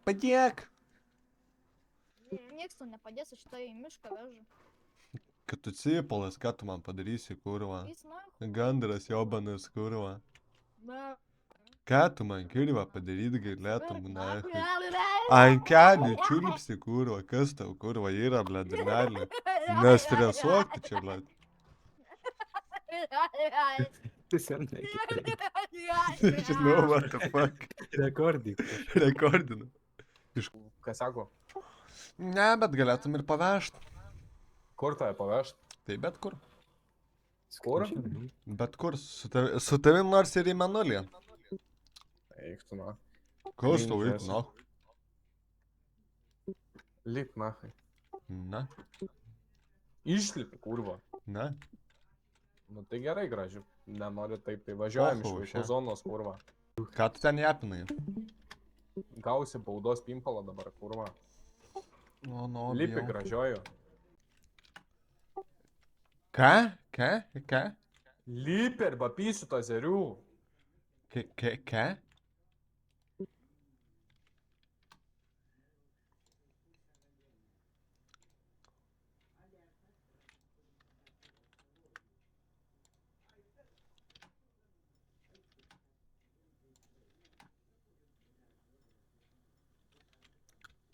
Padėk. Niekas tau nepadės, aš tai į mišką vežu. Kad tu cipalas, ką tu man padarysi, kurva. Jis nahų. Gandras jobanas, kurva. Na. Ką tu man, kurva, padaryti galėtum, nahui. Ant kelių čiulpsi, kurva, kas tau, kurva, yra, blėd, durnelė. Nestresuok tu čia, blėd. Senai. Žinau, what the fuck. Rekordik. Rekordinu. Ką sako? Ne, bet galėtum ir pavežt. Kur tave pavešt? Tai bet kur. Kur? Bet kur. Su tavim nors ir į menulį. Eik tu na. Kas tau Linkęs. eik, nu? Lip nahai. Na, Išlipi, kurva. na. Nu tai gerai, gražiu. Nenori taip, tai važiuojam iš Oho, vaikų še. zonos, kurva. Ką tu ten japinai? Gausi baudos pimpalą dabar, kurva. Nu, Lipi, bijau. gražioju. Ką? Ką? Ką? Lipi arba pysiu to zerių. Ką?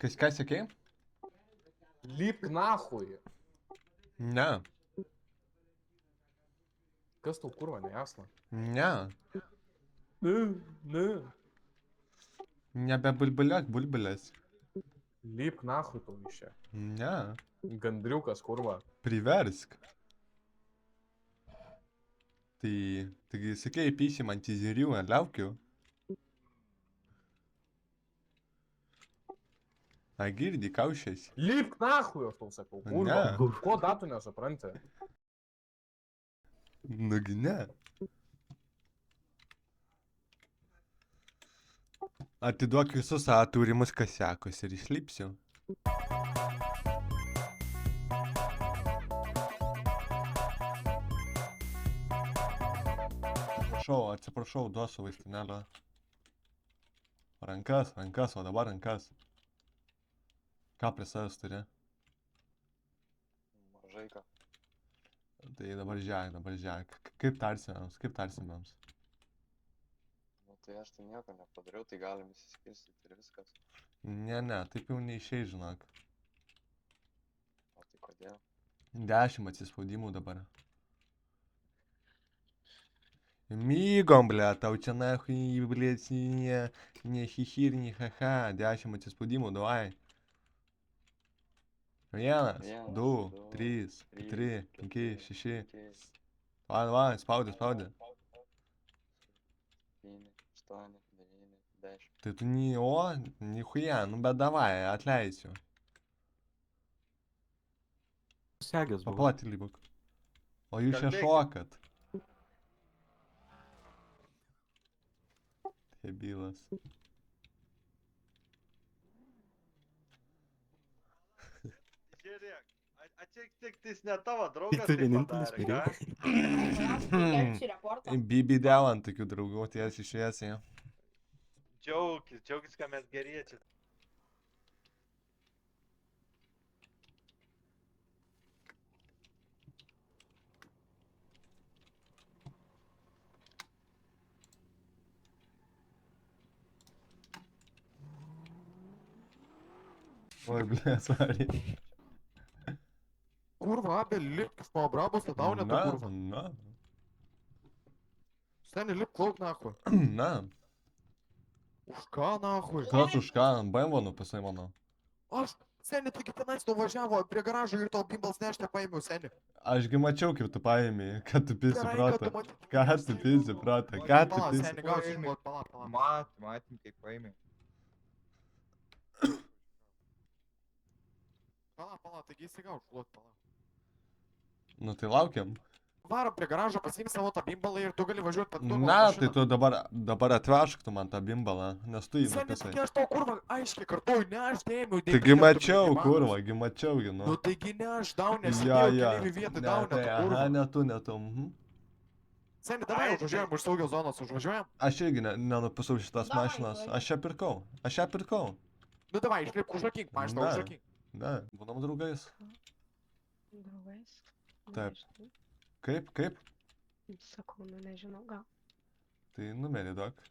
Ką sakei? Lipk nahui. Ne. Kas tau kurva, nejasna? Ne. Ne. Nebebulbiliak, bulbilės. Lipk nahui tau iš čia. Ne. Gandriukas, kurva. Priversk. Taigi sakei, pysim ant įzirių, laukiu. A girdi, kaušiasi. Lipk nahui, aš tau sakau, kurva. Ne. Ko datų nesupranti? Nugi ne. Atiduok visus savo turimus kasiakus ir išlipsiu. Atsiprašau, duosiu vaistinėlę. Rankas, o dabar rankas. Ką prie savęs turi? Mažai ką. Tai dabar žiūrėk. Kaip tarsimėms? Nu tai aš tai nieko nepadariau, tai galim įsiskirstyti ir viskas. Ne, taip jau neišei, žinok. O tai kodėl? 10 atsispaudimų dabar. Mygom, ble, tau čia nahui, ble, ne хихир, не ха-ха, 10 atsispaudimų, davai. 1, 2, 3, 4, 5, 6. Va, spaudė. 7, 8, 9, 10. Tai tu nichuja, nu bet davai, atleisiu. Segės buvo. Paplatį lybuk. O jūs čia Kalbėkit. šokat. Debilas. Žiūrėk, atsiek tais ne tavo draugas. Tu taip vienintelis padarė, ką? Bibi dėl ant tokių draugų tiesiai šviesiai. Džiaugis, kad mes geriečiai. Oi, ble, sorry. Kurva, Abel, lipk iš mano brabos, tau ne tu kurva. Na. Seni, lipk lauk nahui. Na. Už ką nahui? Kas už ką? BMW nupasai mano. Aš, seni, taigi tenais nuvažiavo prie garažo ir to bimbals neštę paėmiau, seni. Ašgi mačiau, kaip tu paėmė, kad tu pisi Gerai, kad tu protą. matai. Ką tu pisi protą? Ką tu Pala, pisi? seni, gausi išduot, pala. Matėm, kaip paėmė. Pala, taigi įsigauk, šluot, pala. Nu tai laukiam. Varom prie garažo, pasiimk savo tą bimbalą ir tu gali važiuoti per turbo Na, tai tu dabar atvežk tu man tą bimbalą, nes tu jį Seni, nupisai. taigi aš tau kurva aiškiai kartuoju, ne aš dėmiau. Taigi mačiau, kurva, gi, Nu nu. taigi ne aš daunę, Ja, sėdėjau ja. keliaivių vietoj Ne, daunę, tai, tu aha, kurva. ne tu. Seni, davai užvažiuojam už saugios zonos, užvažiuojam. Aš irgi nenupisau šitas Davai, mašinas. važiuok. Aš ją pirkau. Nu davai, išlipk, užrakink, man šitą Ne. užrakink. Ne, būnam draugais. Draugais. Taip. Nežinau. Kaip? Sakau, nu nežinau, gal. Tai numerį duok.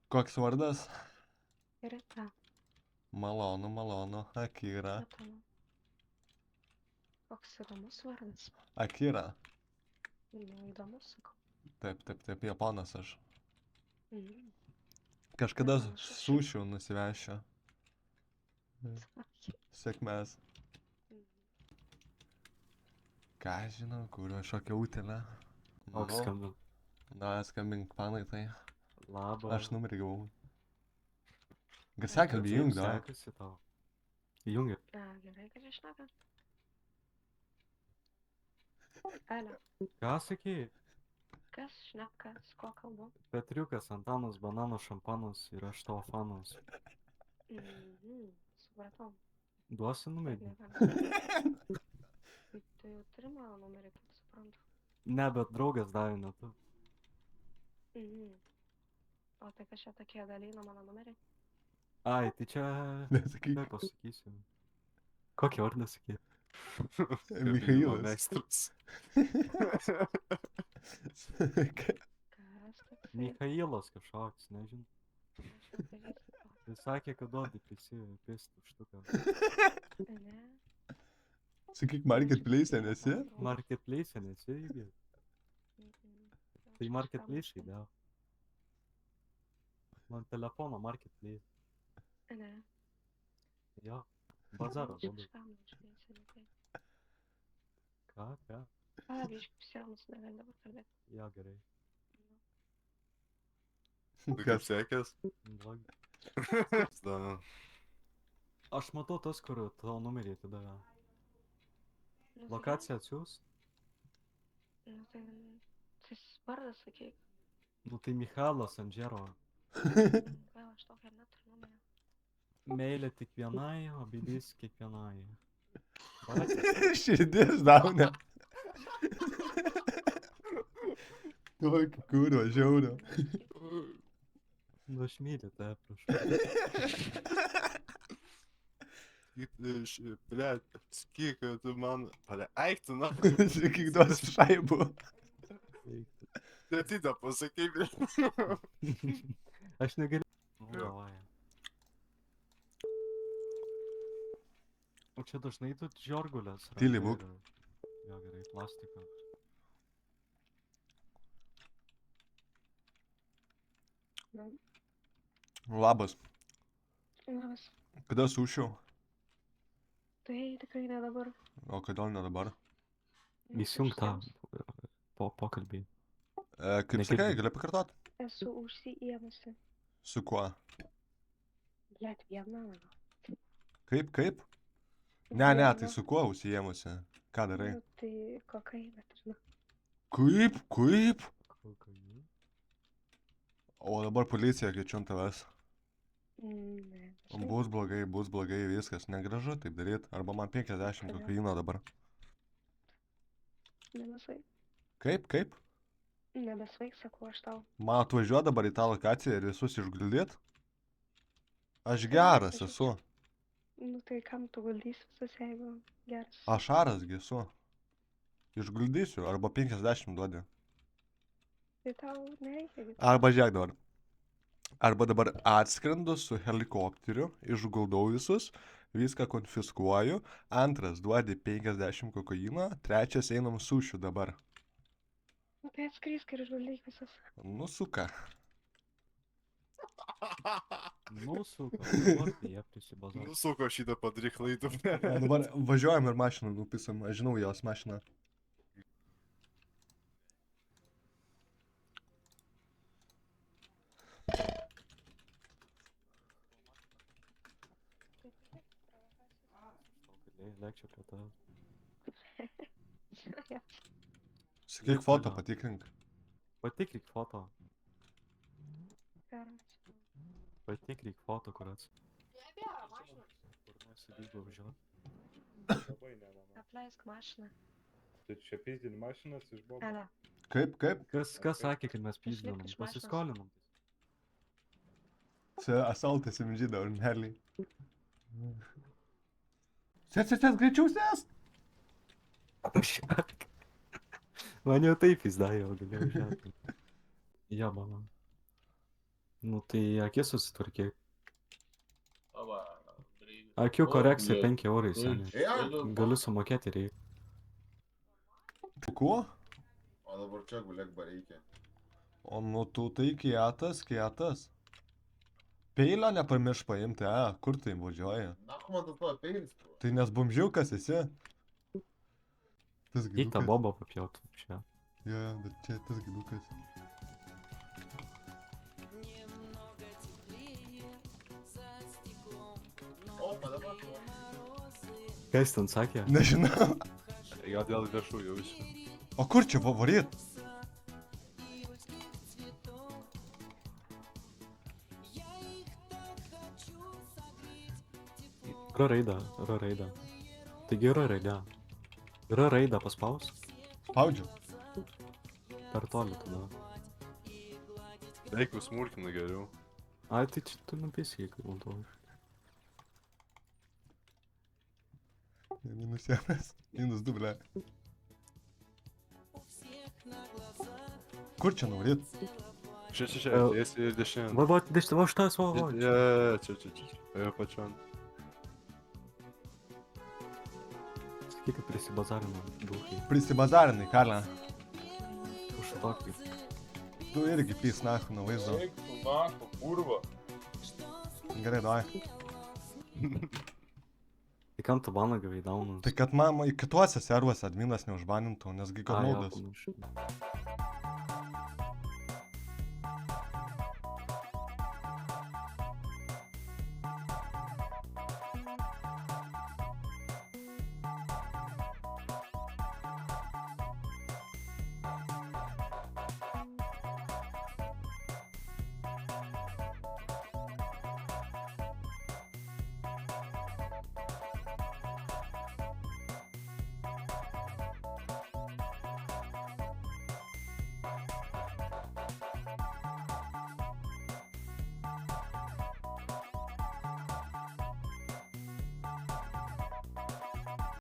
Koks vardas? Rita. Malonu, Akira. Matau. Koks įdomus vardas. Akira. Nu, įdomus, sakau. Taip, japonas aš. Mhm. Kažkada Panašus. sušių nusivešiu. Sakė. Sėkmės. Mhm. Ką žinau, kurio šokio utelę. Koks skambin. Na, skambink panai tai. Labą. Aš numerį gavau. Garsiakalbį Kaip įjung, da. sekasi tau? Įjungi. A, gerai, kad išneka. Alio, Ką sakei? kas šneka, su kuo kalbu? Petriukas, Antanas, Bananas, Šampanas ir aš tavo fanas. Mhm, supratau. Duosi numerį? Tai tu jau turi mano numerį, kaip suprantu. Ne, bet draugas davė, ne tu. Mhm. O tai kas čia tokie dalino mano numerį? Ai, tai čia... Nesakyk. Kaip pasakysiu. Kokį vardą sakei? Michailas. Meistras. Kas toksai? Michailas kažkoks, nežinau. Aš nepažįstu to. Jis sakė, kad duodi pistų štuką. Ne? Sakyk, marketplace nesi? Marketplace nesi irgi. Mhm. Tai marketplace įdėjau. Man telefono marketplace. Ne. Jo. Bazaras labai. Kažkam išmėsi, ne tai. Ką? A, biškai apsiaunus, negali dabar kalbėti. Jo, gerai. Kas? sekės? Blogai. Da. Aš matau tas, kur tavo numerį atidavė. Nu, tai Lokaciją atsiūs? gerai. Nu, tai... Tai vardas sakyk. Nu tai Michalas Andžero. Gal aš tokia neturiu numerio. Meilė tik vienai, o bėdys kiekvienai. Parašė. Širdis dauna. Tokį kūro, žiauro. Nu aš myliu tave, prašau. Блядь, sakyk, tu man... Eik tu, na. Sakyk, duos šaibų. Netyda pasakyk. Aš negaliu. Nu, davai. O čia dažnai tu žiorgulės. Tyliai būk. Jo, gerai, plastiko. Labas. Labas. Kada sušiau? Tai tikrai ne dabar. O kodėl ne dabar? Įsijung tą pokalbį. Kaip Negirdi. sakai, gali pakartot? Esu užsiėmusi. Su kuo? Blet, viena. Kaip? Ne, tai su kuo užsiėmusi? Ką darai? Nu, tai kokainą turiu. Kaip? Kokaini? O dabar policija kviečiu ant tavęs. Ne. Bus blogai, viskas. Negražu taip daryti. Arba man 50 Kodėl? kokaino dabar. Nebesvaik. Kaip? Nebesvaik, sakau aš tau. Man atvažiuoja dabar į tą lokaciją ir visus išguldyt? Aš geras atvažiuok. esu. Nu tai kam tu valdysi visus, jeigu geras? Aš arasgi esu. Išguldysiu, arba 50 duodi. Tai tau nereikia. Arba žiūrėk dabar. Arba dabar atskrendu su helikopteriu, išguldau visus, viską konfiskuoju, antras duodi 50 kokaino, trečias einam sušių dabar. Nu tai atskrisk ir išvaldyk visus. Nu suka. Nu, suka, dabar tai jie prisibazavo. Nusuko šitą padaryk klaidų. Dabar važiuojam ir mašiną nupisam, aš žinau jos mašiną. Lėkčiau prie tavęs. Sakyk foto, patikrink. Patikrik foto. Geras. Patikrik foto, kur ats. Nebėra mašinos. Kur nesidygo važiuot. Apleisk mašiną. Tai čia pizdini mašinas iš bombo. Ne, ne. Kaip? Kas sakė, kad mes Išlipk pyzdinam? iš mašinos. Pasiskolinom. Čia asaltas MG dabar, merliai. Sės, greičiau sės! Man jau taip įsdėjo, galėjau žiūrėti. Jabana. Nu tai akis susitvarkyk. Akių korekcija 5 eurai, seniai. Galiu sumokėti reikia. Kuo? O dabar čia gulėk bareikia. O nu tu tai kietas. Peilio nepamirš paimti, kur tai važiuoja? Na, man tas tavo peilis. Tai nes bumžiukas esi. Tas Eik tą gidukas. bobą papjauti. Čia. Jo, bet čia tas gidukas. O, dabar. Kas ten sakė? Nežinau. Jo dėl viešų jaučiu. O kur čia varyt? Yra raida. Taigi yra raida. Yra raida paspaus. Spaudžiu. Per toli tada. Reikia smulkina geriau. Ai, tai čia tu nupėsi, kaip galvoju. -1. -2, ble. Kur čia nuvaryt? Čia, Gal- tiesiai ir dešinė. Va, dešti, va šitas, va. Čia. Jo pačion. Sakyk, kad prisibazarino duhai. Prisibazarinai, Karla. Už tokį. Tu irgi pys nachu nuo vaizdo. Eik tu nacho, kurva. Gerai, davai. Tai kam tu baną gavai daunas? Tai kad man kituose servuose adminas neužbanintų, nesgi kad naudas. naudas.